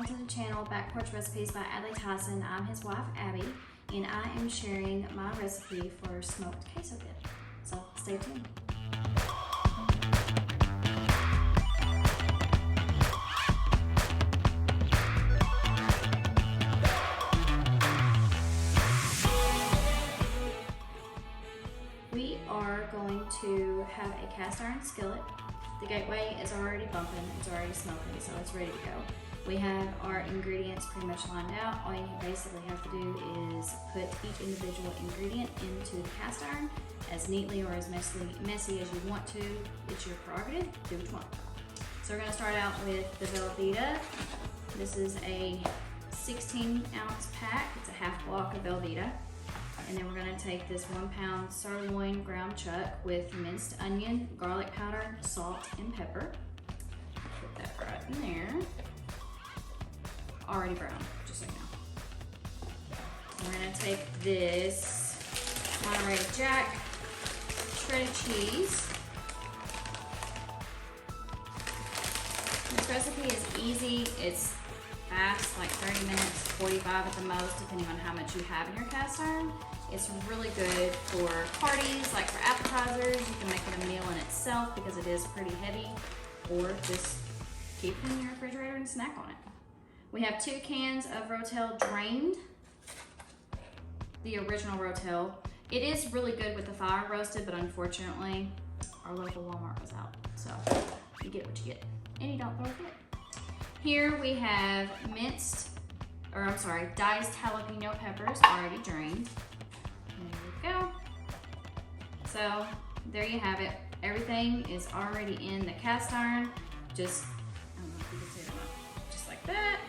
welcome to the channel Back Porch Recipes by Adley Tyson. I'm his wife Abby, and I am sharing my recipe for smoked queso dip. So stay tuned. We are going to have a cast iron skillet. The gateway is already bumping, it's already smoking, so it's ready to go. We have our ingredients pretty much lined out. All you basically have to do is put each individual ingredient into the cast iron as neatly or as messy as you want to. It's your prerogative, do what you want. So we're gonna start out with the Velvetta. This is a 16-ounce pack. It's a half block of Velvetta. And then we're gonna take this 1 pound sirloin ground chuck with minced onion, garlic powder, salt, and pepper. Put that right in there. Already brown, just so you know. We're gonna take this Monterey Jack shredded cheese. This recipe is easy, it's fast, like 30 minutes, 45 at the most, depending on how much you have in your cast iron. It's really good for parties, like for appetizers. You can make it a meal in itself because it is pretty heavy, or just keep it in your refrigerator and snack on it. We have 2 cans of Rotel drained, the original Rotel. It is really good with the fire roasted, but unfortunately, our local Walmart was out. So you get what you get, and you don't throw it. Here we have diced jalapeno peppers already drained. There we go. So there you have it. Everything is already in the cast iron. Just, I don't know if you can see it or not, just like that.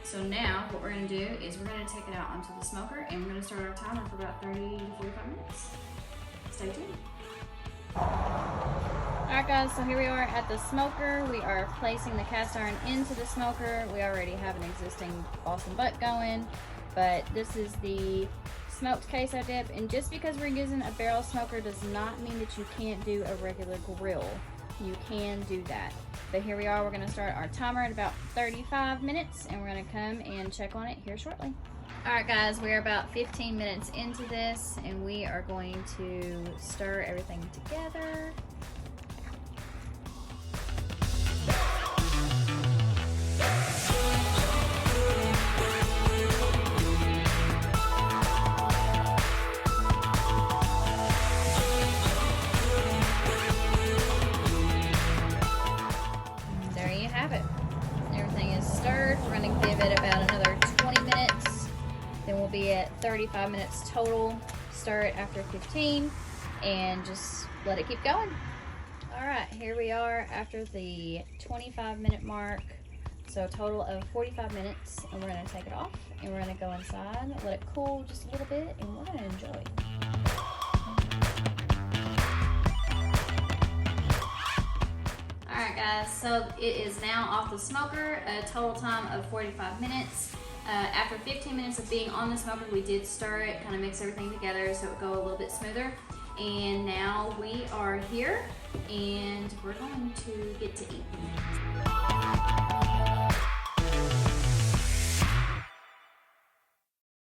So now what we're gonna do is we're gonna take it out onto the smoker and we're gonna start our timer for about 30 to 45 minutes. Stay tuned. Alright guys, so here we are at the smoker. We are placing the cast iron into the smoker. We already have an existing Boston butt going, but this is the smoked queso dip, and just because we're using a barrel smoker does not mean that you can't do a regular grill. You can do that. But here we are, we're gonna start our timer at about 35 minutes, and we're gonna come and check on it here shortly. Alright guys, we're about 15 minutes into this, and we are going to stir everything together. There you have it. Everything is stirred. We're going to give it about another 20 minutes. Then we'll be at 35 minutes total. Stir it after 15 and just let it keep going. Alright, here we are after the 25-minute mark. So a total of 45 minutes, and we're going to take it off and we're going to go inside, let it cool just a little bit, and we're going to enjoy it. Alright guys, so it is now off the smoker, a total time of 45 minutes. After 15 minutes of being on the smoker, we did stir it, kind of mix everything together so it would go a little bit smoother. And now we are here, and we're going to get to eat.